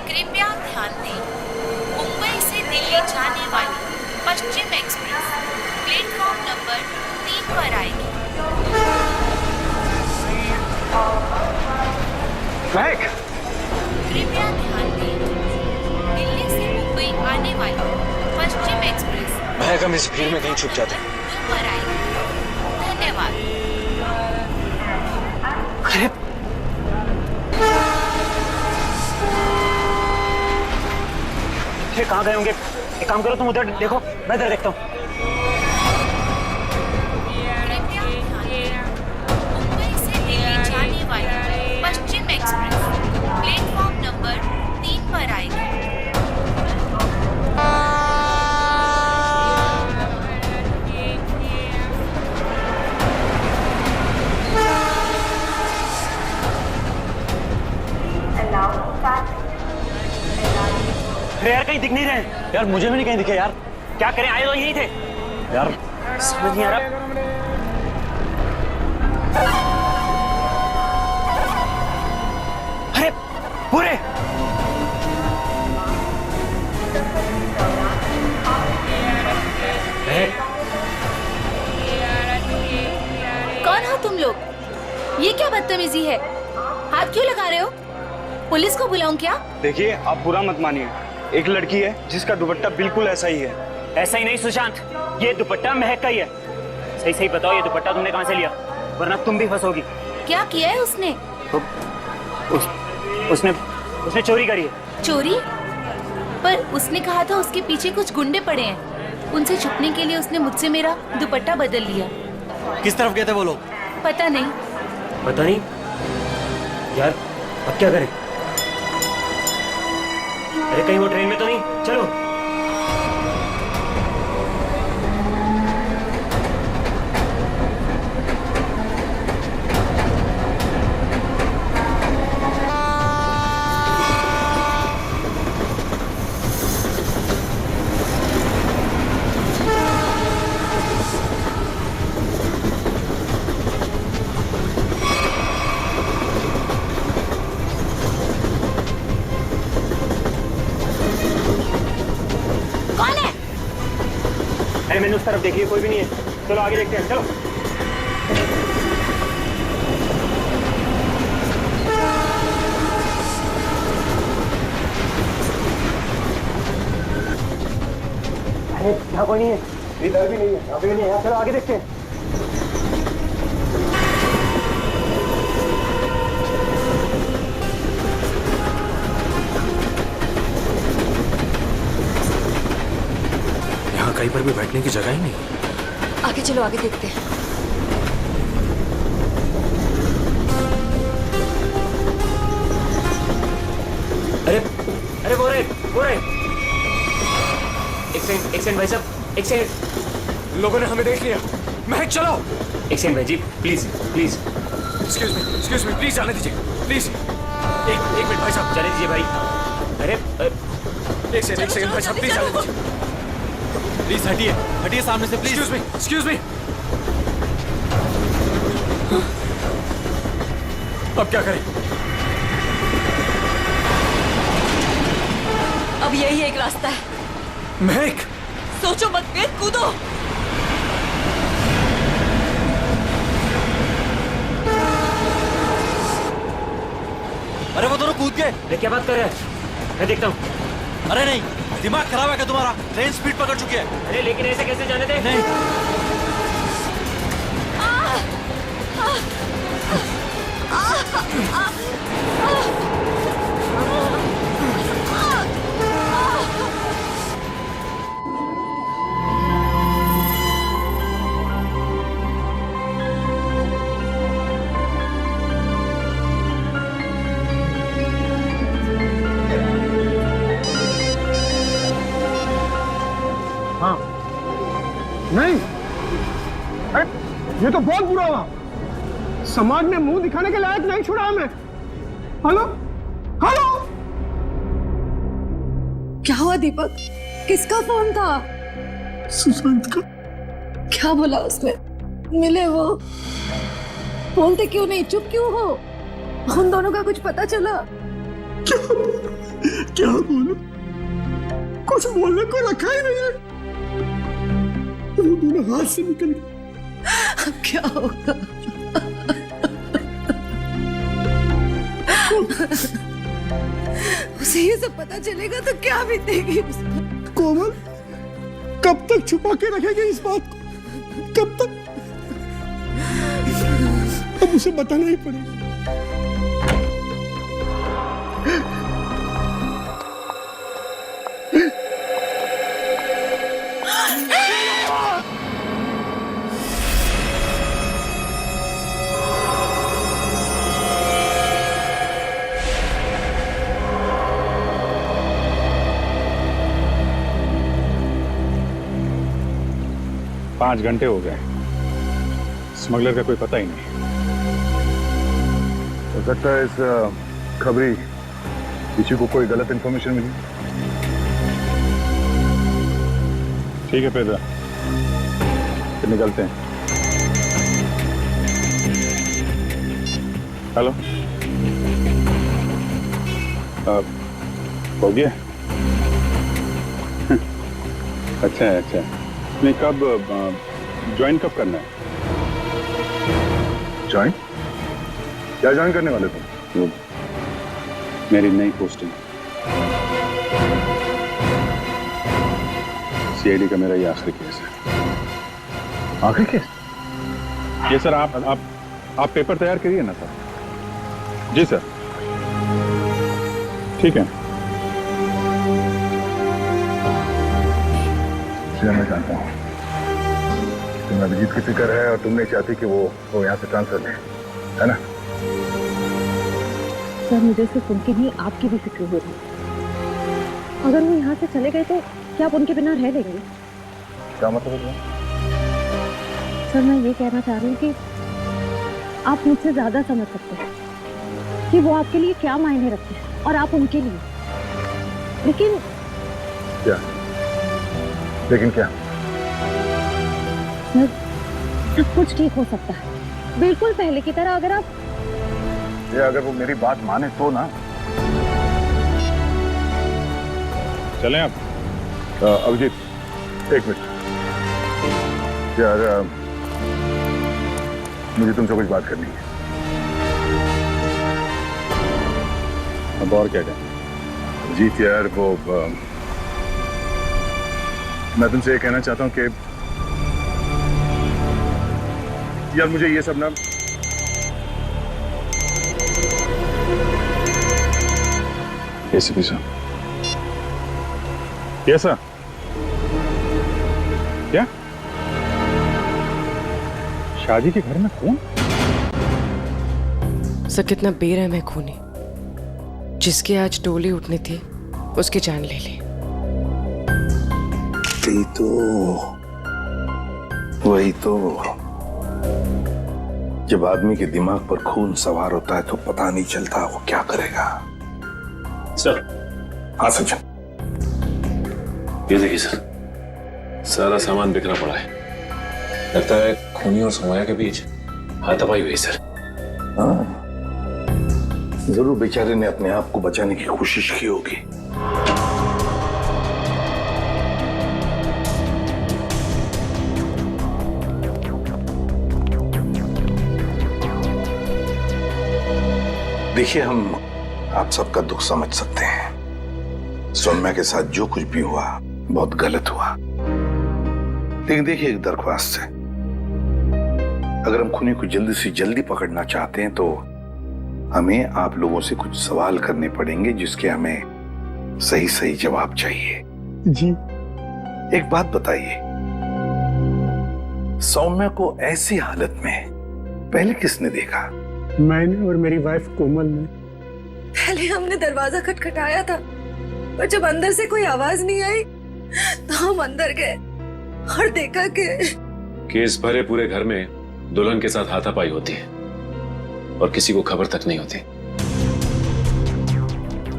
कृपया ध्यान दें, मुंबई से दिल्ली जाने वाली पश्चिम एक्सप्रेस प्लेटफॉर्म नंबर 3 पर आएगी। महक, कृपया ध्यान दें, दिल्ली से मुंबई आने वाली पश्चिम एक्सप्रेस महक, हम इस भीड़ में कहीं छुप जाते हैं। 2 पर आएगी। धन्यवाद। अरे ये कहाँ गए होंगे? एक काम करो, तुम उधर देखो, मैं इधर देखता हूँ। कृपया ध्यान दें, मुंबई से दिल्ली जाने वाली पश्चिम एक्सप्रेस प्लेटफॉर्म नंबर 3 पर आएगी। अरे यार, कहीं दिख नहीं रहे यार, मुझे भी नहीं कहीं दिखे यार। क्या करें, आए तो यही थे यार, समझ नहीं आ रहा। अरे पूरे कौन हो तुम लोग? ये क्या बदतमीजी है? हाथ क्यों लगा रहे हो? पुलिस को बुलाऊं क्या? देखिए, आप बुरा मत मानिए, एक लड़की है जिसका दुपट्टा बिल्कुल ऐसा ही है। ऐसा ही नहीं सुशांत, ये दुपट्टा महक का ही है। सही सही बताओ, ये दुपट्टा तुमने कहाँ से लिया? वरना तुम भी फंसोगी। क्या किया है उसने? उसने चोरी करी है। चोरी? पर उसने कहा था उसके पीछे कुछ गुंडे पड़े हैं। उनसे छुपने के लिए उसने मुझसे मेरा दुपट्टा बदल लिया। किस तरफ गए थे वो लोग? पता नहीं। पता नहीं यार, अब क्या करें? अरे कहीं वो ट्रेन में तो नहीं? चलो। अरे मैंने उस तरफ देखी है, कोई भी नहीं है। चलो आगे देखते हैं, चलो। अरे यहाँ कोई नहीं है, इधर भी नहीं है, यहाँ भी नहीं है। चलो आगे देखते हैं। कहीं पर भी बैठने की जगह ही नहीं। आगे चलो, आगे देखते हैं। अरे अरे वो रहे। एक सेकंड भाई साहब, एक सेकंड। लोगों ने हमें देख लिया। महक चलो। एक सेकंड भाई जी, प्लीज। एक्सक्यूज मी प्लीज, जाने दीजिए प्लीज। एक मिनट भाई साहब, जाने दीजिए भाई। अरे एक सेकंड भाई साहब, प्लीज जाने दीजिए। प्लीज हटिए सामने से, प्लीज। Excuse me. अब क्या करें? अब यही एक रास्ता है। महक, सोचो मत, वेद कूदो। अरे वो दोनों कूद गए। अरे क्या बात कर रहे हैं? मैं देखता हूँ। अरे नहीं, दिमाग खराब है क्या तुम्हारा? ट्रेन स्पीड पकड़ चुकी है। अरे लेकिन ऐसे कैसे जाने दे? नहीं। हाँ नहीं, अरे ये तो बहुत बुरा हुआ। समाज में मुंह दिखाने के लायक नहीं छोड़ा हमें। हेलो हेलो, क्या हुआ दीपक? किसका फोन था? सुशांत का। क्या बोला उसने? मिले वो? बोलते क्यों नहीं, चुप क्यों हो? उन दोनों का कुछ पता चला? क्या बोलूं? कुछ बोलने को रखा ही नहीं है। वो दोनों हाथ से निकल गए। अब क्या होगा? उसे ये सब पता चलेगा तो क्या बीतेगी उस पर? कोमल, कब तक छुपा के रखेगी इस बात को? कब तक? अब उसे बताना ही पड़ेगा। पांच घंटे हो गए, स्मगलर का कोई पता ही नहीं। हो सकता है इस खबरी किसी को कोई गलत इंफॉर्मेशन मिली। ठीक है फिर निकलते हैं। हेलो, हो गया? अच्छा है, अच्छा है। नहीं, कब ज्वाइन कब करना है? ज्वाइन? क्या ज्वाइन करने वाले तुम? मेरी नई पोस्टिंग। सीआईडी का मेरा ये आखिरी केस है। आखिरी केस? ये सर, आप पेपर तैयार करिए ना सर। जी सर, ठीक है। मैं जानता हूँ तुम्हें अभिजीत की फिक्र है और तुम नहीं चाहती कि वो यहाँ से ट्रांसफर ले, है ना? सर, मुझे सिर्फ उनकी नहीं आपकी भी फिक्र हो रही है। अगर वो यहाँ से चले गए तो क्या आप उनके बिना रह लेंगे? क्या मतलब है? सर, मैं ये कहना चाह रही हूँ कि आप मुझसे ज्यादा समझ सकते हैं कि वो आपके लिए क्या मायने रखते हैं और आप उनके लिए। लेकिन क्या? सब कुछ ठीक हो सकता है, बिल्कुल पहले की तरह। अगर वो मेरी बात माने तो ना। चलें आप? अभिजीत, एक मिनट यार, मुझे तुमसे कुछ बात करनी है। अब और क्या करें? अभिजीत यार, मैं तुमसे ये कहना चाहता हूँ कि यार मुझे ये सब ना एसीपी साहब। Yes sir. क्या? शादी के घर में खून? सर, कितना बेरहम है खूनी। जिसकी आज डोली उठनी थी उसकी जान ले ली। वही तो जब आदमी के दिमाग पर खून सवार होता है तो पता नहीं चलता वो क्या करेगा। सर। हाँ सचिन, ये देखिए सर, सारा सामान बिखरा पड़ा है। लगता है खूनी और सोमाया के बीच हाथापाई हुई सर। हाँ, जरूर बेचारे ने अपने आप को बचाने की कोशिश की होगी। देखिए, हम आप सबका दुख समझ सकते हैं। सौम्या के साथ जो कुछ भी हुआ बहुत गलत हुआ। लेकिन देखिए, एक दरख्वास्त है, अगर हम खूनी को जल्दी से जल्दी पकड़ना चाहते हैं तो हमें आप लोगों से कुछ सवाल करने पड़ेंगे जिसके हमें सही सही जवाब चाहिए। जी। एक बात बताइए, सौम्या को ऐसी हालत में पहले किसने देखा? मैंने और मेरी वाइफ कोमल ने। पहले हमने दरवाजा खटखटाया था, पर जब अंदर से कोई आवाज नहीं आई तो हम अंदर गए और देखा कि केस भरे पूरे घर में दुल्हन के साथ हाथापाई होती है और किसी को खबर तक नहीं होती।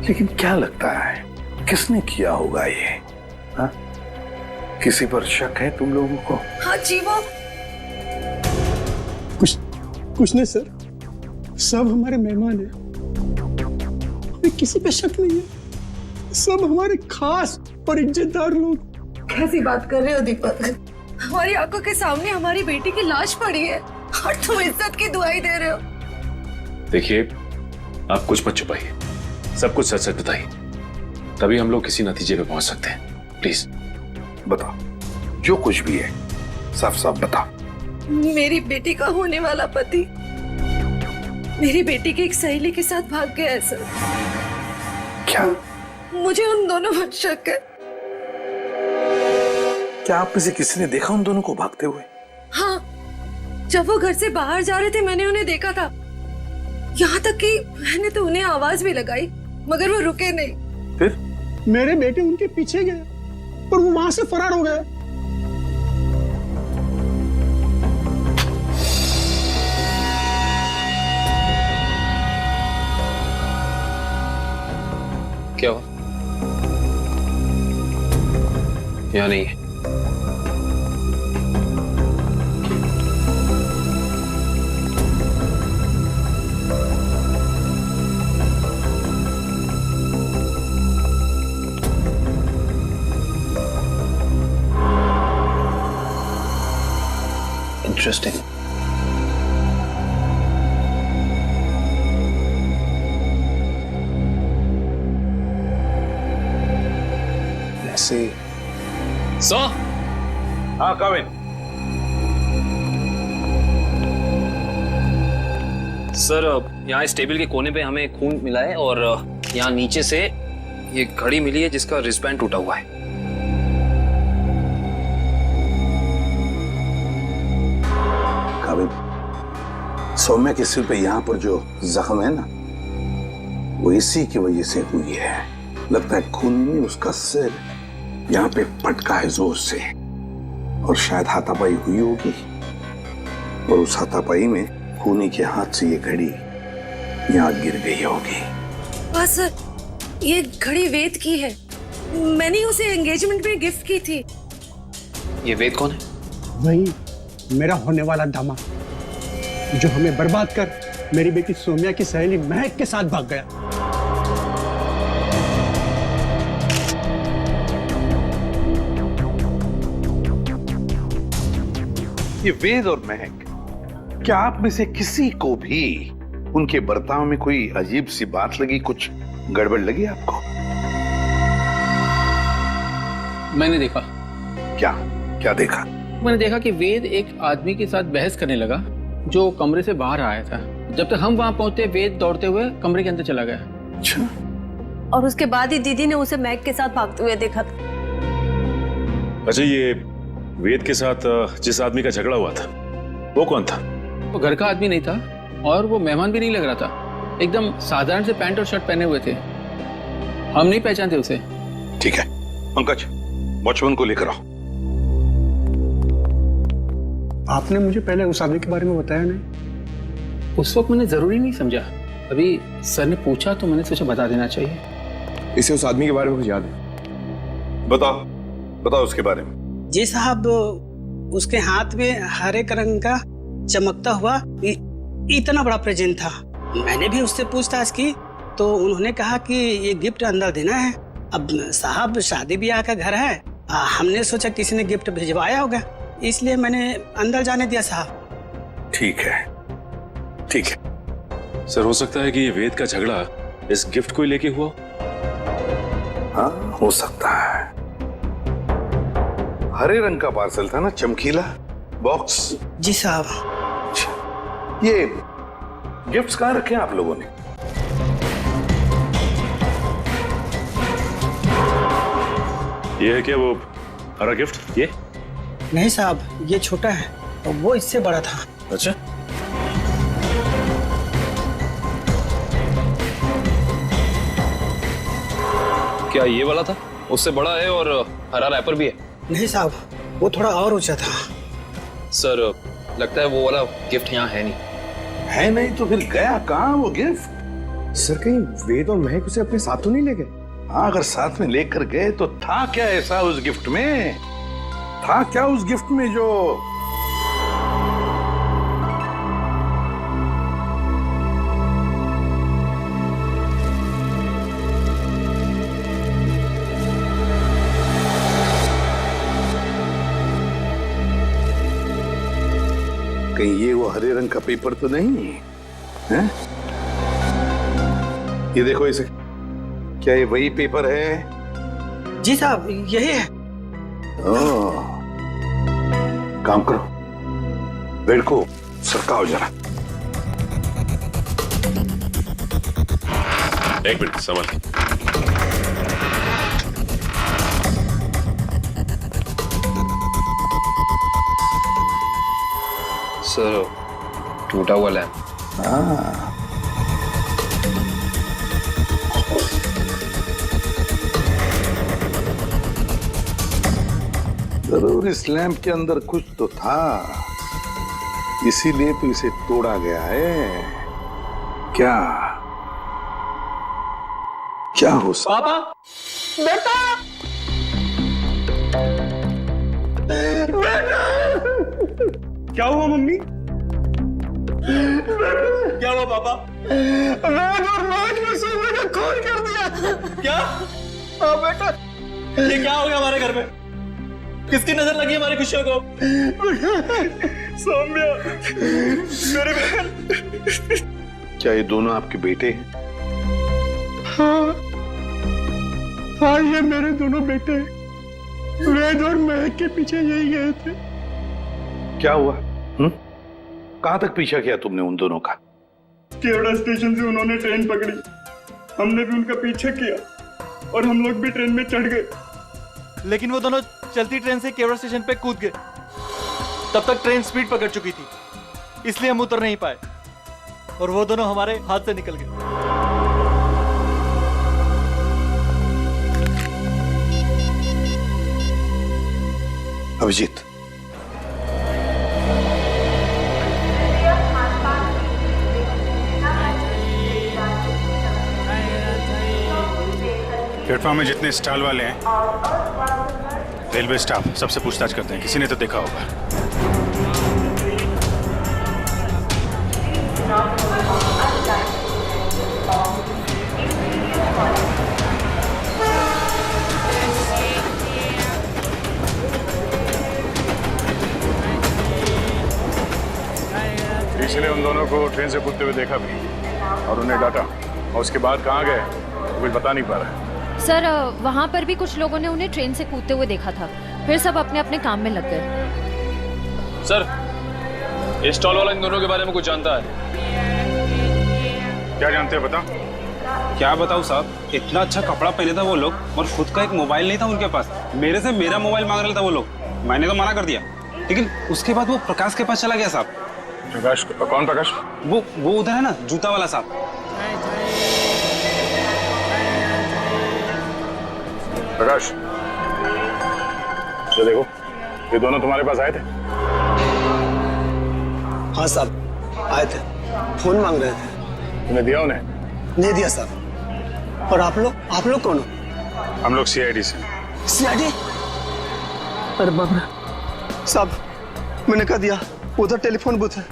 लेकिन क्या लगता है किसने किया होगा ये? हा? किसी पर शक है तुम लोगों को? हाँ जी, वो कुछ नहीं सर, सब हमारे मेहमान हैं। किसी पे शक नहीं है, सब हमारे खास और इज्जतदार लोग। कैसी बात कर रहे हो दीपक? हमारी आंखों के सामने हमारी बेटी की लाश पड़ी है और तुम इज्जत की दुआई दे रहे हो। देखिए, आप कुछ मत छुपाइए, सब कुछ सच सच बताइए, तभी हम लोग किसी नतीजे पे पहुंच सकते हैं। प्लीज बताओ, जो कुछ भी है साफ साफ बताओ। मेरी बेटी का होने वाला पति मेरी बेटी की एक सहेली के साथ भाग गया है सर। क्या? मुझे उन दोनों पर शक है। क्या आप में से किसी ने देखा उन दोनों को भागते हुए? हाँ, जब वो घर से बाहर जा रहे थे मैंने उन्हें देखा था। यहाँ तक कि मैंने तो उन्हें आवाज भी लगाई मगर वो रुके नहीं। फिर मेरे बेटे उनके पीछे गए पर वो वहां से फरार हो गए। क्या हुआ? यहाँ नहीं है। इंटरेस्टिंग। ऐसे सर। हाँ कविन। सर, यहाँ इस टेबल के कोने पे हमें खून मिला है और यहाँ नीचे से ये घड़ी मिली है जिसका रिस्टबैंड टूटा हुआ है। कविन, सौम्या के सिर पे यहाँ पर जो जख्म है ना, वो इसी की वजह से हुई है। लगता है खून में उसका सिर यहाँ पे पटका है जोर से और शायद हाथापाई हुई होगी और उस हाथापाई में खूनी के हाथ से ये घड़ी यहाँ गिर गई होगी। बस सर, ये घड़ी वेद की है। मैंने उसे एंगेजमेंट में गिफ्ट की थी। ये वेद कौन है? वही मेरा होने वाला दामाद जो हमें बर्बाद कर मेरी बेटी सोम्या की सहेली महक के साथ भाग गया। ये वेद और महक, क्या आप में से किसी को भी उनके बर्ताव में कोई अजीब सी बात लगी, कुछ गड़बड़ लगी आपको? मैंने देखा। क्या क्या देखा? मैंने देखा कि वेद एक आदमी के साथ बहस करने लगा जो कमरे से बाहर आया था। जब तक हम वहां पहुंचे वेद दौड़ते हुए कमरे के अंदर चला गया। अच्छा। और उसके बाद ही दीदी ने उसे मैक के साथ भागते हुए देखा था। अच्छा, ये वेद के साथ जिस आदमी का झगड़ा हुआ था वो कौन था? वो घर का आदमी नहीं था और वो मेहमान भी नहीं लग रहा था। एकदम साधारण से पैंट और शर्ट पहने हुए थे। हम नहीं पहचानते उसे। ठीक है पंकज, वॉचमैन को लेकर आओ। आपने मुझे पहले उस आदमी के बारे में बताया नहीं। उस वक्त मैंने जरूरी नहीं समझा। अभी सर ने पूछा तो मैंने सोचा बता देना चाहिए। इसे उस आदमी के बारे में कुछ याद है? बताओ बताओ उसके बारे में। जी साहब, उसके हाथ में हरे रंग का चमकता हुआ इतना बड़ा प्रेजेंट था। मैंने भी उससे पूछताछ की तो उन्होंने कहा कि ये गिफ्ट अंदर देना है। अब साहब शादी ब्याह का घर है, हमने सोचा किसी ने गिफ्ट भिजवाया होगा, इसलिए मैंने अंदर जाने दिया साहब। ठीक है ठीक है। सर, हो सकता है कि ये वेद का झगड़ा इस गिफ्ट को लेके हुआ। हाँ हो सकता है। हरे रंग का पार्सल था ना, चमकीला बॉक्स। जी साहब। ये गिफ्ट्स कहाँ रखे आप लोगों ने? ये है क्या वो हरा गिफ्ट? ये नहीं साहब, ये छोटा है और वो इससे बड़ा था। अच्छा, क्या ये वाला था? उससे बड़ा है और हरा रैपर भी है। नहीं साहब, वो थोड़ा और ऊंचा था। सर, लगता है वो वाला गिफ्ट यहाँ है नहीं। है नहीं तो फिर गया कहाँ वो गिफ्ट? सर, कहीं वेद और महक उसे अपने साथ तो नहीं ले गए? हाँ, अगर साथ में लेकर गए तो था क्या ऐसा उस गिफ्ट में? था क्या उस गिफ्ट में जो हरे रंग का पेपर तो नहीं है? ये देखो इसे, क्या ये वही पेपर है? जी साहब, यही है। ओह, काम करो, बेड को सरकाओ जरा। एक मिनट संभाल। सर, टूटा हुआ लैंप। जरूर इस लैंप के अंदर कुछ तो था, इसीलिए तो इसे तोड़ा गया है। क्या क्या हो सकता? पापा, बेटा, बेटा, क्या हुआ मम्मी? क्या हुआ पापा? वेद और राज में सोने का खून कर दिया। क्या? हाँ बेटा, ये क्या हो गया हमारे घर में? किसकी नजर लगी हमारी खुशियों को? सौम्या, मेरे बहन। क्या ये दोनों आपके बेटे हैं? हाँ, हाँ, ये मेरे दोनों बेटे हैं। वेद और महक के पीछे यही गए थे। क्या हुआ? कहां तक पीछा किया तुमने उन दोनों का? केवड़ा स्टेशन से उन्होंने ट्रेन पकड़ी, हमने भी उनका पीछा किया और हम लोग भी ट्रेन में चढ़ गए। लेकिन वो दोनों चलती ट्रेन से केवड़ा स्टेशन पे कूद गए। तब तक ट्रेन स्पीड पकड़ चुकी थी, इसलिए हम उतर नहीं पाए और वो दोनों हमारे हाथ से निकल गए। अभिजीत, प्लेटफॉर्म में जितने स्टॉल वाले हैं, रेलवे स्टाफ, सबसे पूछताछ करते हैं। किसी ने तो देखा होगा। इसलिए उन दोनों को ट्रेन से कूदते हुए देखा भी और उन्हें डांटा, और उसके बाद कहाँ गए वो कुछ बता नहीं पा रहा है। सर, वहाँ पर भी कुछ लोगों ने उन्हें ट्रेन से कूदते हुए देखा था, फिर सब अपने अपने काम में लग गए। सर, ये स्टॉल वाला इन दोनों के बारे में कुछ जानता है? क्या जानते हैं बता? क्या बताऊं साहब, इतना अच्छा कपड़ा पहने था वो लोग और खुद का एक मोबाइल नहीं था उनके पास। मेरे से मेरा मोबाइल मांग रहा था वो लोग, मैंने तो मना कर दिया, लेकिन उसके बाद वो प्रकाश के पास चला गया साहब। प्रकाश? कौन प्रकाश? वो उधर है ना, जूता वाला साहब। प्रकाश, ये देखो, ये दोनों तुम्हारे पास आए थे? हाँ साहब, आए थे, फोन मांग रहे थे। तुमने दिया उन्हें? नहीं दिया साहब। और आप लोग कौन हो? हम लोग सीआईडी से। सीआईडी? अरे बाप रे साहब, मैंने कह दिया उधर टेलीफोन बूथ है,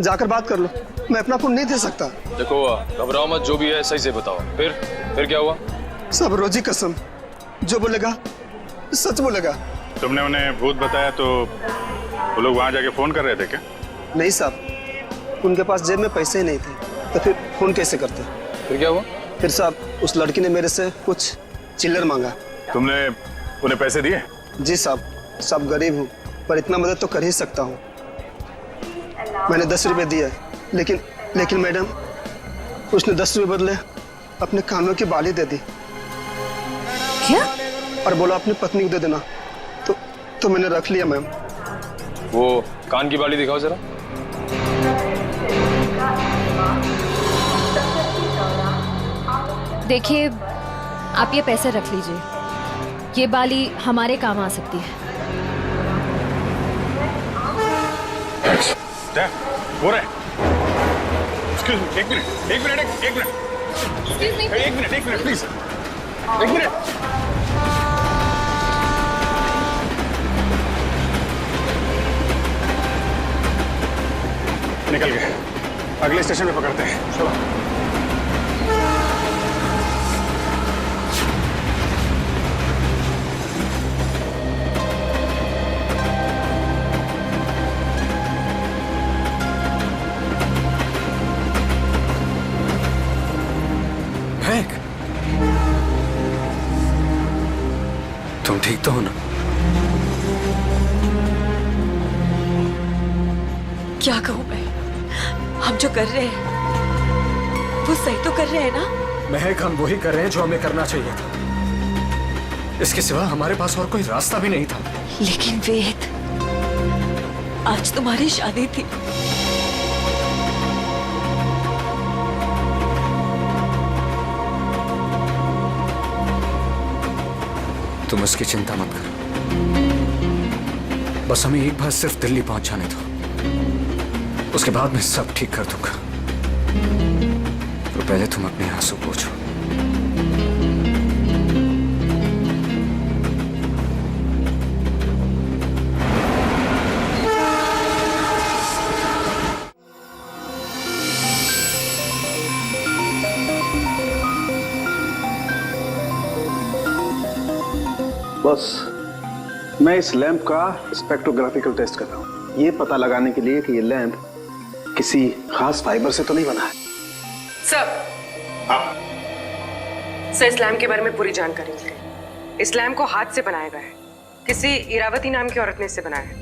जाकर बात कर लो, मैं अपना फोन नहीं दे सकता। देखो, घबराओ मत, जो भी है सही से बताओ। फिर क्या हुआ? सब रोजी कसम, जो बोलेगा सच बोलेगा। तुमने उन्हें भूत बताया तो वो लोग वहां जाके फोन कर रहे थे क्या? नहीं साहब, उनके पास जेब में पैसे ही नहीं थे, तो फिर फोन कैसे करते? फिर क्या हुआ? फिर साहब, उस लड़की ने मेरे से कुछ चिल्लर मांगा। तुमने उन्हें पैसे दिए? जी साहब, सब गरीब हूँ पर इतना मदद तो कर ही सकता हूँ। मैंने 10 रुपए दिए, लेकिन मैडम, उसने 10 रुपए बदले अपने कानों की बाली दे दी। क्या? और बोला अपनी पत्नी को दे देना, तो मैंने रख लिया मैम। वो कान की बाली दिखाओ जरा। देखिए, आप ये पैसे रख लीजिए, ये बाली हमारे काम आ सकती है। हो रहा है। Excuse me, एक मिनट प्लीज, एक मिनट। निकल गए, अगले स्टेशन पे पकड़ते हैं, चलो। ठीक तो हो ना? क्या कहूँ मैं? हम जो कर रहे हैं वो सही तो कर रहे हैं ना? महक, हम वही कर रहे हैं जो हमें करना चाहिए था। इसके सिवा हमारे पास और कोई रास्ता भी नहीं था। लेकिन वेद, आज तुम्हारी शादी थी। तुम उसकी चिंता मत करो, बस हमें एक बार सिर्फ दिल्ली पहुंच जाने दो, उसके बाद मैं सब ठीक कर दूंगा। तो पहले तुम अपने आंसू पोंछो। बस मैं इस लैंप का स्पेक्ट्रोग्राफिकल टेस्ट कर रहा हूँ, ये पता लगाने के लिए कि ये लैंप किसी खास फाइबर से तो नहीं बना है। सर, इस लैम्प के बारे में पूरी जानकारी मिल गई। इस लैम्प को हाथ से बनाया गया है। किसी इरावती नाम की औरत ने इसे बनाया है,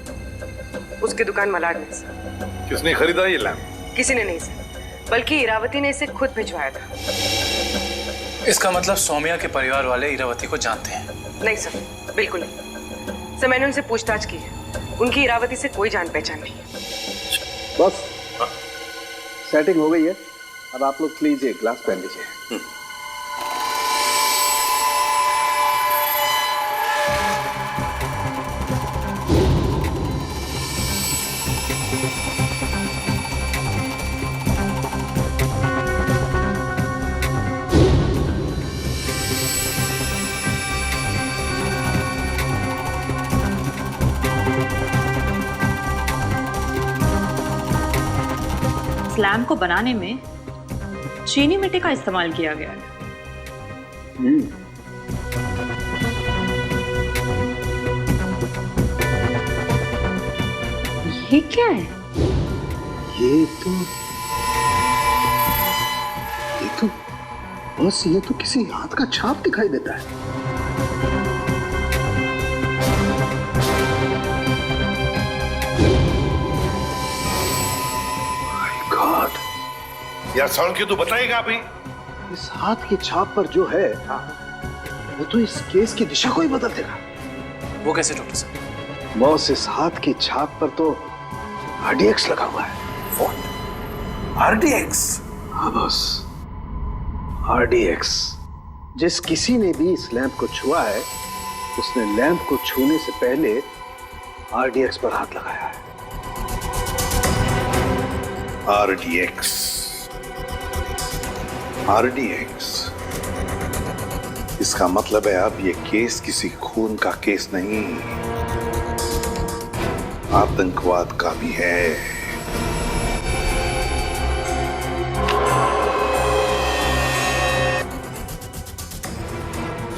उसकी दुकान मलाड में। सर, किसने खरीदा ये लैंप? किसी ने नहीं सर, बल्कि इरावती ने इसे खुद भिजवाया था। इसका मतलब सौम्या के परिवार वाले इरावती को जानते हैं? नहीं सर, बिल्कुल नहीं सर। मैंने उनसे पूछताछ की है, उनकी इरावती से कोई जान पहचान नहीं है। बस सेटिंग हो गई है, अब आप लोग प्लीज एक ग्लास पहन लीजिए। लैम्प को बनाने में चीनी मिट्टी का इस्तेमाल किया गया है। ये क्या है? ये तो बस ये तो किसी हाथ का छाप दिखाई देता है। यार साउंड क्यों तो बताएगा अभी? इस हाथ की छाप पर जो है वो तो इस केस की दिशा को ही बदल देगा। वो कैसे डॉक्टर साहब? बॉस, इस हाथ की छाप पर तो RDX लगा हुआ है। What? RDX? हाँ बॉस, RDX। जिस किसी ने भी इस लैंप को छुआ है उसने लैंप को छूने से पहले RDX पर हाथ लगाया है। RDX। इसका मतलब है अब ये केस किसी खून का केस नहीं, आतंकवाद का भी है।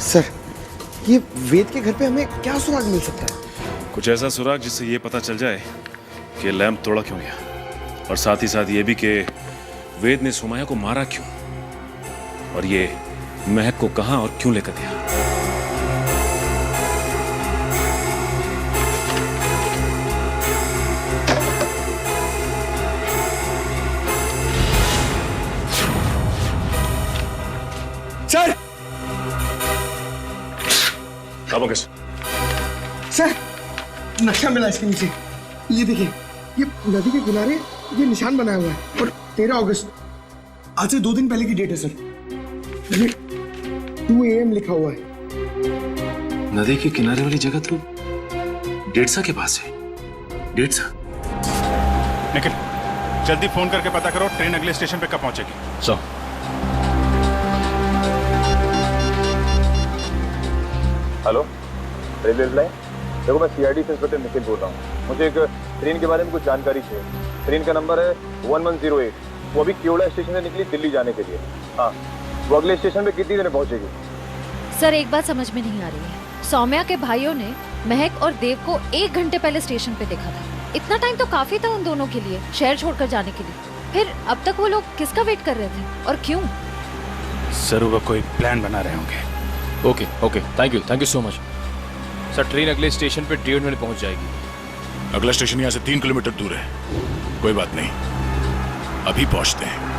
सर, ये वेद के घर पे हमें क्या सुराग मिल सकता है? कुछ ऐसा सुराग जिससे ये पता चल जाए कि लैंप तोड़ा क्यों गया, और साथ ही साथ ये भी कि वेद ने सुमाया को मारा क्यों, और ये महक को कहां और क्यों लेकर गया। सर! सर, नक्शा मिला इसके नीचे। ये देखिए, ये नदी के किनारे ये निशान बनाया हुआ है और 13 अगस्त, आज से 2 दिन पहले की डेट है सर। ये 2 AM लिखा हुआ है। नदी के किनारे वाली जगह तो डेढ़सा के पास है। डेढ़सा? निखिल, जल्दी फोन करके पता करो ट्रेन अगले स्टेशन पे कब पहुंचेगी। So hello, railway line. देखो, मैं CID से इंस्पेक्टर निखिल बोल रहा हूँ। मुझे एक ट्रेन के बारे में कुछ जानकारी चाहिए। ट्रेन का नंबर है 1108। वो अभी केवड़ा स्टेशन से निकली दिल्ली जाने के लिए। हाँ, वो अगले स्टेशन पे कितनी देर में पहुंचेगी? सर, एक बात समझ में नहीं आ रही है। सौम्या के भाइयों ने महक और देव को 1 घंटे पहले स्टेशन पे देखा था। इतना टाइम तो काफी था उन दोनों के लिए शहर छोड़कर जाने के लिए। फिर अब तक वो लोग किसका वेट कर रहे थे और क्यों? जरूर वो कोई प्लान बना रहे होंगे। Okay, thank you so much. Sir train अगले स्टेशन पे 1.5 मिनट पहुंच जाएगी। अगला स्टेशन यहाँ से 3 किलोमीटर दूर है। कोई बात नहीं, अभी पहुंचते हैं।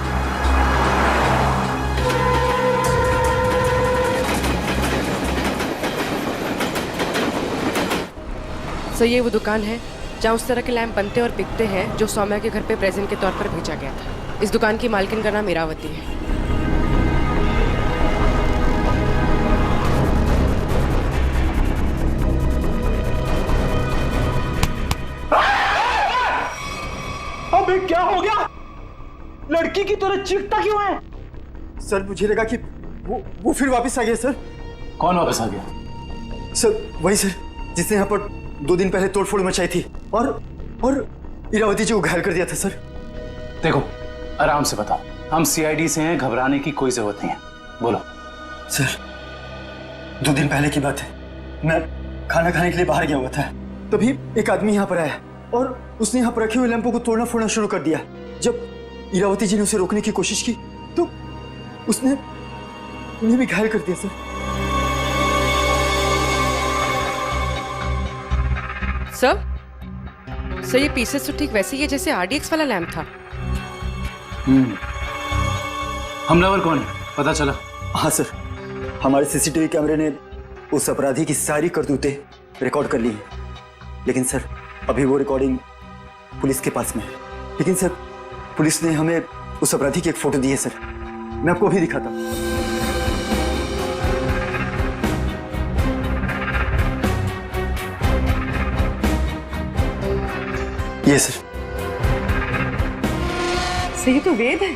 सर ये वो दुकान है जहाँ उस तरह के लैंप बनते और बिकते हैं जो सौम्या के घर पे प्रेजेंट के तौर पर भेजा गया था। इस दुकान की मालकिन का नाम इरावती है। अबे क्या हो गया? लड़की की तरह चीखता क्यों है? सर मुझे लगा कि वो फिर वापस आ गया सर। कौन वापस आ गया? सर वही सर जिसने यहाँ पर 2 दिन पहले तोड़फोड़ मचाई थी और इरावती जी को घायल कर दिया था सर। देखो आराम से बताओ, हम सीआईडी से हैं, घबराने की कोई जरूरत नहीं है। बोलो। सर 2 दिन पहले की बात है, मैं खाना खाने के लिए बाहर गया हुआ था, तभी एक आदमी यहाँ पर आया और उसने यहाँ पर रखे हुए लैंपों को तोड़ना फोड़ना शुरू कर दिया। जब इरावती जी ने उसे रोकने की कोशिश की तो उसने उन्हें भी घायल कर दिया सर। सर ये पीसेस तो ठीक वैसे ही है जैसे आरडीएक्स वाला लैंप था। हमलावर कौन है पता चला? हाँ सर, हमारे सीसीटीवी कैमरे ने उस अपराधी की सारी करतूतें रिकॉर्ड कर ली हैं, लेकिन सर अभी वो रिकॉर्डिंग पुलिस के पास में है। लेकिन सर पुलिस ने हमें उस अपराधी की एक फोटो दी है सर, मैं आपको अभी दिखाता हूँ। ये सर ये तो वेद है।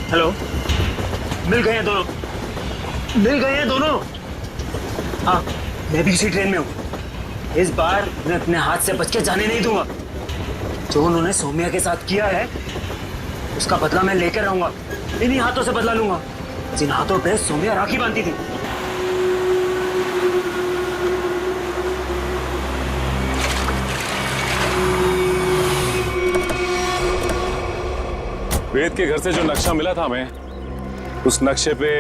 हेलो, मिल गए हैं दोनों, मिल गए हैं दोनों। हाँ मैं भी इसी ट्रेन में हूँ। इस बार मैं अपने हाथ से बच के जाने नहीं दूंगा। जो उन्होंने सौम्या के साथ किया है उसका बदला मैं लेकर रहूंगा। इन्हीं हाथों से बदला लूंगा जिन हाथों पे सौम्या राखी बांधती थी। वेद के घर से जो नक्शा मिला था हमें, उस नक्शे पे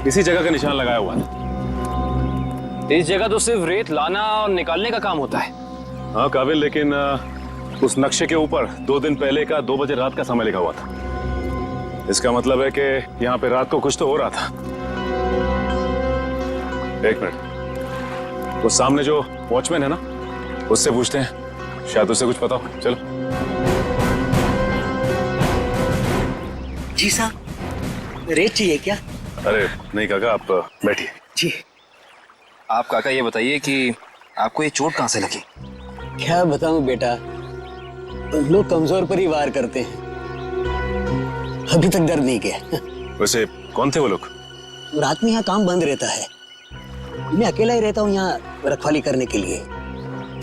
इसी जगह का निशान लगाया हुआ था। इस जगह तो सिर्फ रेत लाना और निकालने का काम होता है। हाँ काबिल, लेकिन उस नक्शे के ऊपर 2 दिन पहले का 2 बजे रात का समय लिखा हुआ था। इसका मतलब है कि यहाँ पे रात को कुछ तो हो रहा था। 1 मिनट, वो सामने जो वॉचमैन है ना, उससे पूछते हैं, शायद उसे कुछ पता हो। चलो। जी साहब, रेत चाहिए क्या? अरे नहीं काका, आप बैठिए। जी। आप काका ये बताइए कि आपको ये चोट कहाँ से लगी? क्या बताऊं बेटा, लोग कमजोर पर ही वार करते हैं। अभी तक दर्द नहीं किया। वैसे कौन थे वो लोग? रात में यहाँ काम बंद रहता है, मैं अकेला ही रहता हूँ यहाँ रखवाली करने के लिए।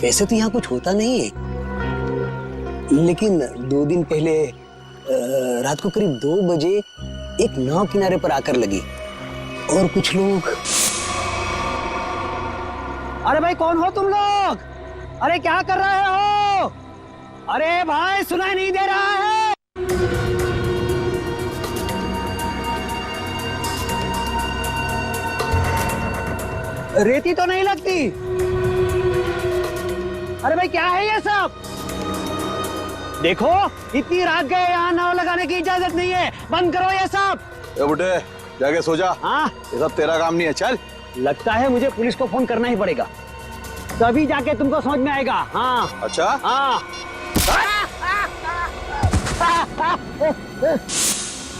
वैसे तो यहाँ कुछ होता नहीं है, लेकिन 2 दिन पहले रात को करीब 2 बजे एक नाव किनारे पर आकर लगी और कुछ लोग। अरे भाई कौन हो तुम लोग? अरे क्या कर रहे हो? अरे भाई सुनाई नहीं दे रहा है? रेती तो नहीं लगती। अरे भाई क्या है ये सब? देखो इतनी रात गए, यहाँ नाव लगाने की इजाजत नहीं है, बंद करो ये सब। बुड्ढे जाके सो जा। हाँ ये सब तेरा काम नहीं है, चल। लगता है मुझे पुलिस को फोन करना ही पड़ेगा, तभी जाके तुमको समझ में आएगा। हाँ अच्छा। हाँ।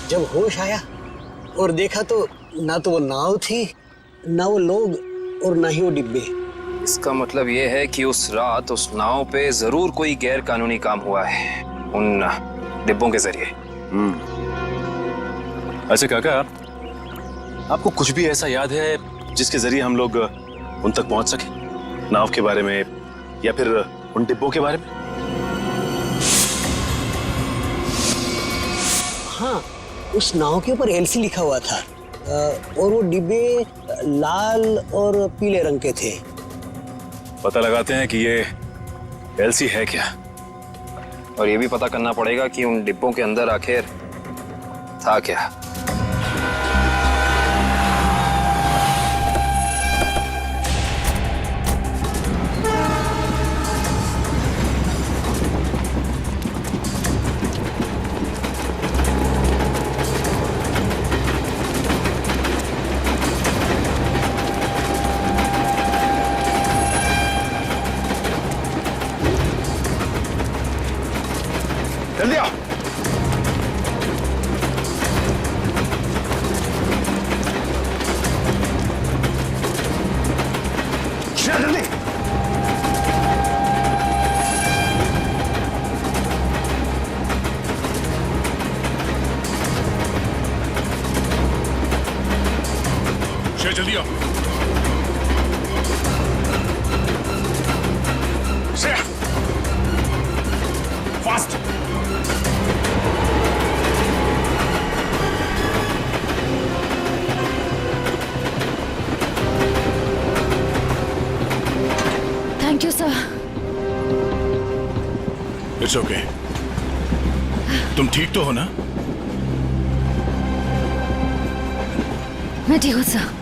जब होश आया और देखा तो ना तो वो नाव थी, ना वो लोग, और ना ही वो डिब्बे। इसका मतलब ये है कि उस रात उस नाव पे जरूर कोई गैर कानूनी काम हुआ है उन डिब्बों के जरिए। अच्छा काका, आपको कुछ भी ऐसा याद है जिसके जरिए हम लोग उन तक पहुंच सके? नाव के बारे में या फिर उन डिब्बों के बारे में? हाँ उस नाव के ऊपर एलसी लिखा हुआ था और वो डिब्बे लाल और पीले रंग के थे। पता लगाते हैं कि ये एलसी है क्या, और ये भी पता करना पड़ेगा कि उन डिब्बों के अंदर आखिर था क्या। जल्दी आओ। जल्दी। जल्दी आओ। Fast. Thank you sir. It's okay. तुम ठीक तो हो ना? मैं ठीक हूँ सर।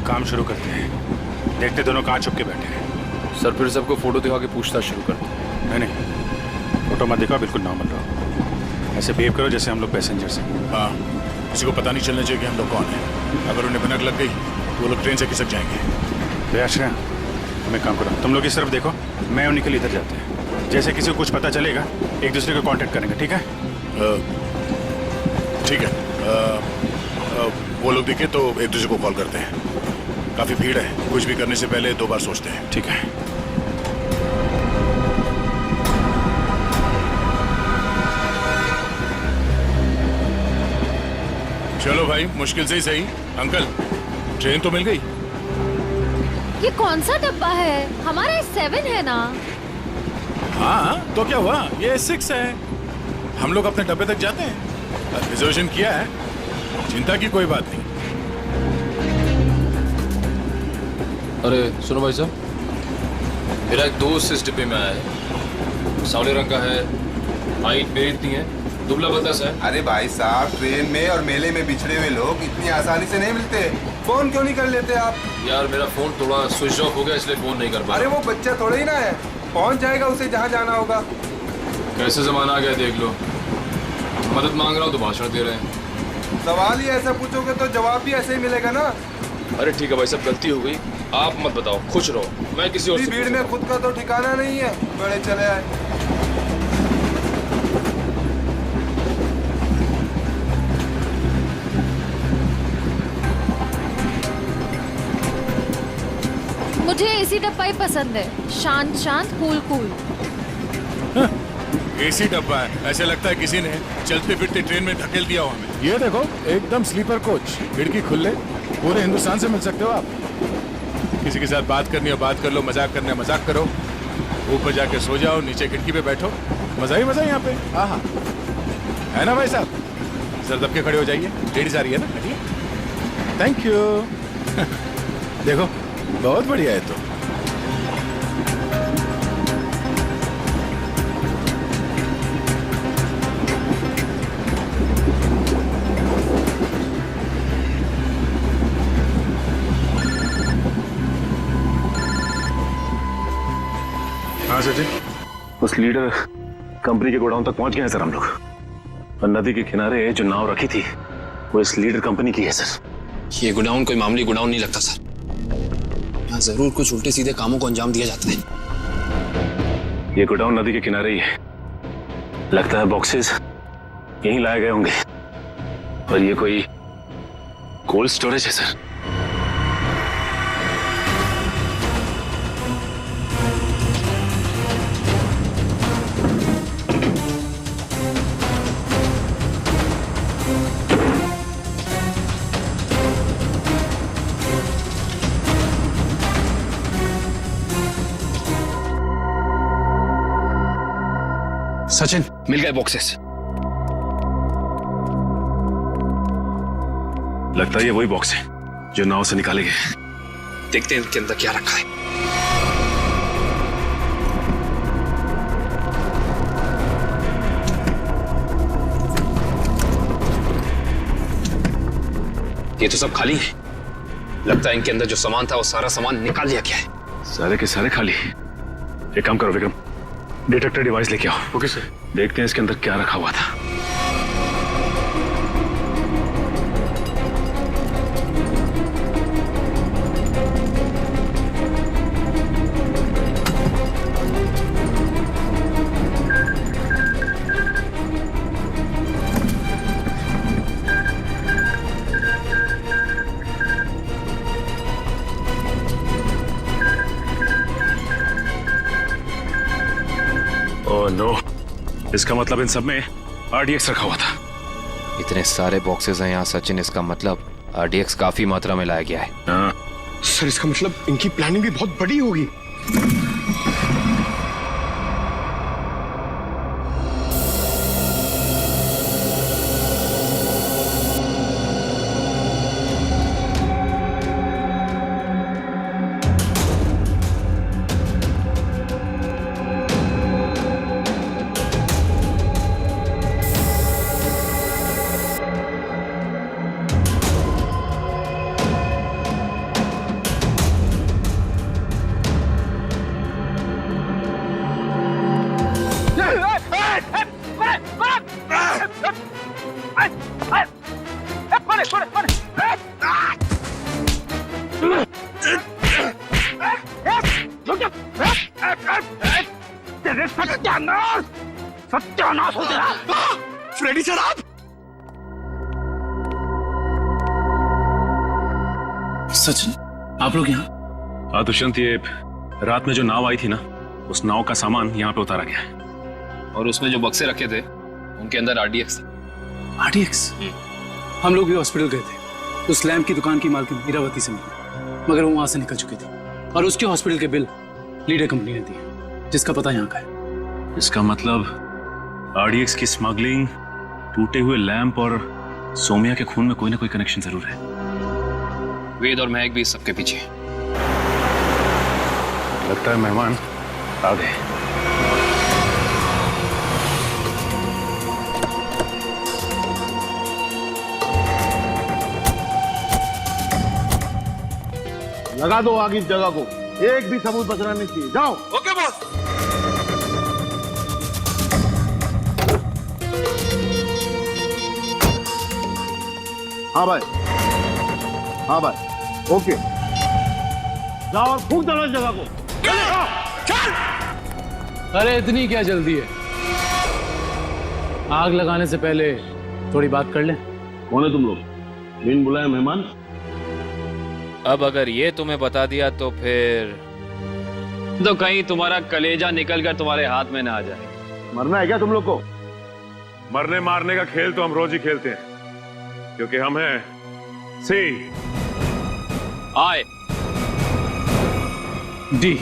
काम शुरू करते हैं। देखते दोनों कहाँ छुप के बैठे हैं। सर फिर सबको फोटो दिखा के पूछताछ शुरू करते हैं। नहीं नहीं, फोटो मत दिखाओ, बिल्कुल नॉर्मल रहो। ऐसे बिहेव करो जैसे हम लोग पैसेंजर्स हैं। हाँ, किसी को पता नहीं चलना चाहिए कि हम लोग कौन हैं। अगर उन्हें भनक लग गई तो वो लोग ट्रेन से खिसक जाएंगे। दयाश्रया, हमें काम करो, तुम लोग इस तरफ देखो, मैं और निकल इधर जाते हैं। जैसे किसी को कुछ पता चलेगा एक दूसरे को कांटेक्ट करेंगे, ठीक है? ठीक है। वो लोग दिखे तो एक दूसरे को कॉल करते हैं। काफी भीड़ है, कुछ भी करने से पहले 2 बार सोचते हैं, ठीक है? चलो भाई, मुश्किल से ही सही। अंकल, ट्रेन तो मिल गई। ये कौन सा डब्बा है? हमारा 7 है ना? हाँ, तो क्या हुआ? ये 6 है। हम लोग अपने डब्बे तक जाते हैं। रिजर्वेशन किया है, चिंता की कोई बात नहीं। अरे सुनो भाई साहब, मेरा एक दोस्त इस डिब्बे में आया है। सावले रंग का है, हाइट मेरी इतनी है, दुबला पतला है। अरे भाई साहब, ट्रेन में और मेले में बिछड़े हुए लोग इतनी आसानी से नहीं मिलते। फोन क्यों नहीं कर लेते आप? यार मेरा फोन थोड़ा स्विच ऑफ हो गया, इसलिए फोन नहीं कर पाया। अरे वो बच्चा थोड़ा ही ना है, पहुंच जाएगा उसे जहाँ जाना होगा। कैसे जमाना आ गया देख लो। मदद मांग रहा हूँ तो भाषण दे रहे हैं। सवाल ही ऐसा पूछोगे तो जवाब भी ऐसे ही मिलेगा ना। अरे ठीक है भाई साहब, गलती हो गई, आप मत बताओ, खुश रहो, मैं किसी और से भीड़ में खुद का तो ठिकाना नहीं है, बड़े चले आए। मुझे एसी डब्बा ही पसंद है, शांत शांत, कूल कूल। एसी डब्बा है, ऐसे लगता है किसी ने चलते फिरते ट्रेन में धकेल दिया हो हमें। ये देखो, एकदम स्लीपर कोच, खिड़की खुले, पूरे हिंदुस्तान से मिल सकते हो आप। किसी के साथ बात करनी है बात कर लो, मजाक करना है मजाक करो, ऊपर जाके सो जाओ, नीचे खिड़की पे बैठो, मजा ही मजा यहाँ पे। हाँ हाँ, है ना भाई साहब? सर दब के खड़े हो जाइए, लेडीज आ रही है ना। Thank you. देखो बहुत बढ़िया है। तो हाँ सर जी, उस लीडर कंपनी के गोडाउन तक पहुंच गए हैं सर हम लोग, और नदी के किनारे जो नाव रखी थी वो इस लीडर कंपनी की है सर। ये गोडाउन कोई मामूली गोडाउन नहीं लगता सर, यहाँ जरूर कुछ उल्टे सीधे कामों को अंजाम दिया जाता है। ये गोडाउन नदी के किनारे ही है, लगता है बॉक्सेस यहीं लाए गए होंगे, और ये कोई कोल्ड स्टोरेज है सर। सचिन, मिल गए बॉक्सेस। लगता है ये वही बॉक्स है जो नाव से निकाले गए। देखते हैं इनके अंदर क्या रखा है। ये तो सब खाली है। लगता है इनके अंदर जो सामान था वो सारा सामान निकाल लिया गया है। सारे के सारे खाली। एक काम करो विक्रम, डिटेक्टर डिवाइस लेके आओ। Okay sir. देखते हैं इसके अंदर क्या रखा हुआ था। ओह नो, इसका मतलब इन सब में RDX रखा हुआ था। इतने सारे बॉक्सेस हैं यहाँ सचिन, इसका मतलब RDX काफी मात्रा में लाया गया है। हाँ। सर इसका मतलब इनकी प्लानिंग भी बहुत बड़ी होगी। सत्यानाश हो तेरा। फ्रेडी सर आप? सचिन, आप लोग यहाँ? हाँ दुष्यंत, ये रात में जो नाव आई थी ना, उस नाव का सामान यहाँ पे उतारा गया है। और उसमें जो बक्से रखे थे उनके अंदर RDX था। RDX? हम लोग भी हॉस्पिटल गए थे। उस लैम्प की दुकान की मालकिन इरावती से मिली, मगर वो वहां से निकल चुकी थी और उसके हॉस्पिटल के बिल लीडर कंपनी ने दिए, जिसका पता यहाँ का है। इसका मतलब RDX की स्मगलिंग, टूटे हुए लैंप और सोमिया के खून में कोई ना कोई कनेक्शन जरूर है। वेद और महक भी इस सबके पीछे। लगता है मेहमान आ गए। लगा दो आग इस जगह को, एक भी सबूत बचना नहीं चाहिए। जाओ। Okay boss. हाँ भाई, हाँ भाई, ओके। जाओ और फूंक दो इस जगह को। अरे इतनी क्या जल्दी है? आग लगाने से पहले थोड़ी बात कर लें। कौन है तुम लोग? बिन बुलाए मेहमान? अब अगर ये तुम्हें बता दिया तो फिर तो कहीं तुम्हारा कलेजा निकल कर तुम्हारे हाथ में ना आ जाए। मरना है क्या तुम लोग को? मरने मारने का खेल तो हम रोज ही खेलते हैं, क्योंकि हम हैं सी आई डी।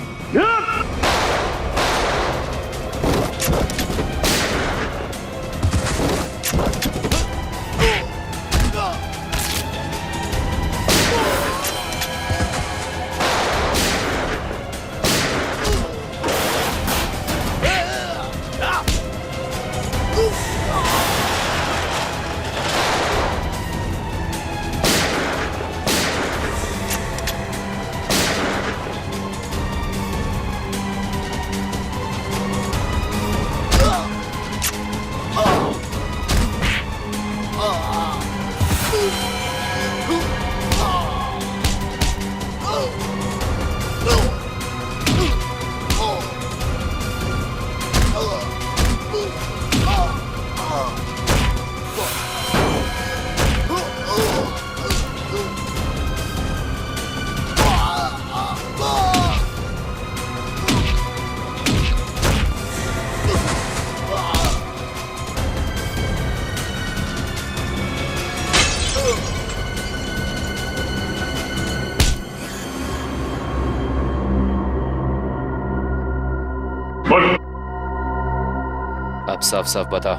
साफ साफ बता,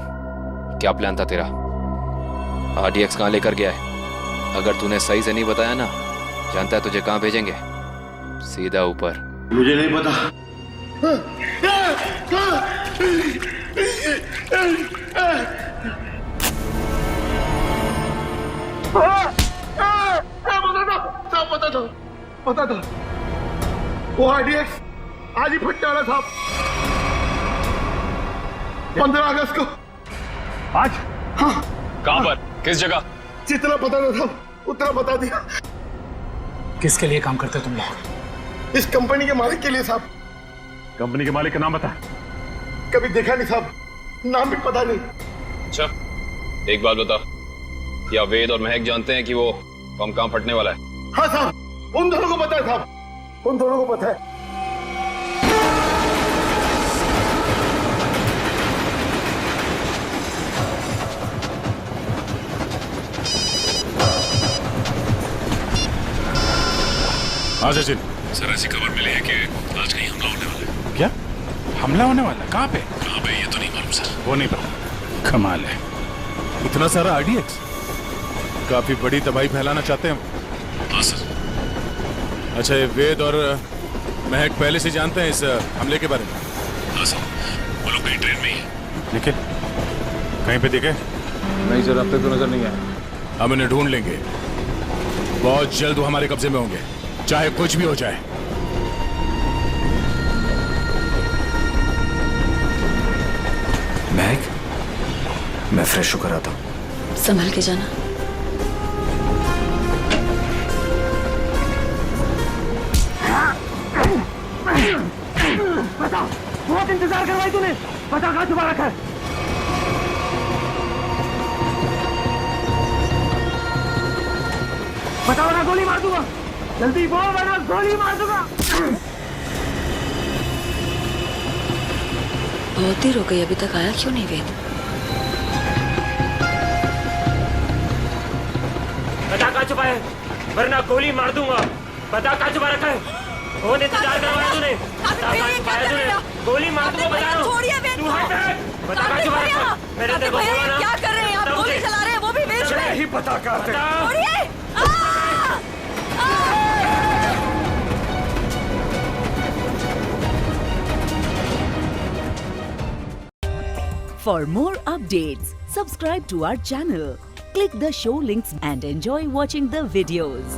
क्या प्लान था तेरा? RDX कहाँ लेकर गया है? अगर तूने सही से नहीं बताया ना, जानता है तुझे कहाँ भेजेंगे? सीधा ऊपर। मुझे नहीं पता। पता था वो RDX आज ही फटने वाला था। 15 अगस्त को। आज? हाँ। कहाँ पर? किस जगह? जितना पता था उतना बता दिया। किसके लिए काम करते हो तुम लोग? इस कंपनी के मालिक के लिए साहब। कंपनी के मालिक का नाम बता। कभी देखा नहीं साहब, नाम भी पता नहीं। अच्छा, एक बात बता, क्या वेद और महक जानते हैं कि वो बम कहाँ फटने वाला है? हाँ साहब, उन दोनों को पता है साहब, उन दोनों को पता है। हाँ सचिन। सर ऐसी खबर मिली है कि आज कहीं हमला होने वाला है। क्या हमला होने वाला है? कहाँ पे? कहाँ पे ये तो नहीं मालूम सर। वो नहीं पता। कमाल है, इतना सारा RDX, काफी बड़ी तबाही फैलाना चाहते हैं। हाँ सर। अच्छा, ये वेद और महक पहले से जानते हैं इस हमले के बारे में? हाँ सर, वो लोग कहीं ट्रेन में ही है। लेकिन कहीं पे देखे? नहीं सर, अब तक तो नजर नहीं आया। हम इन्हें ढूंढ लेंगे, बहुत जल्द वो हमारे कब्जे में होंगे, चाहे कुछ भी हो जाए। महक, मैं फ्रेश होकर आता हूँ। संभल के जाना। बता, बहुत इंतजार करवाई तूने। बता कहाँ छुपा रखा है? बताओ ना, गोली मार दूंगा। जल्दी बोल वरना गोली मार दूंगा। बहुत देर हो गई, अभी तक आया क्यों नहीं वेद? बता कहाँ छुपा है वरना गोली मार दूंगा। बता कहाँ छुपा रखा है? बहुत इंतजार करवाया तूने। बता कहाँ छुपाया तूने? गोली मार दूंगा, बता रहा हूँ। तू हट। बता कहाँ छुपा रखा है? मैंने तेरे को बोला ना। क्या कर रहे हैं आप? गोली चला रहे हैं, वो भी बीच में। नहीं पता कहाँ पे। For more updates, subscribe to our channel, click the show links and enjoy watching the videos.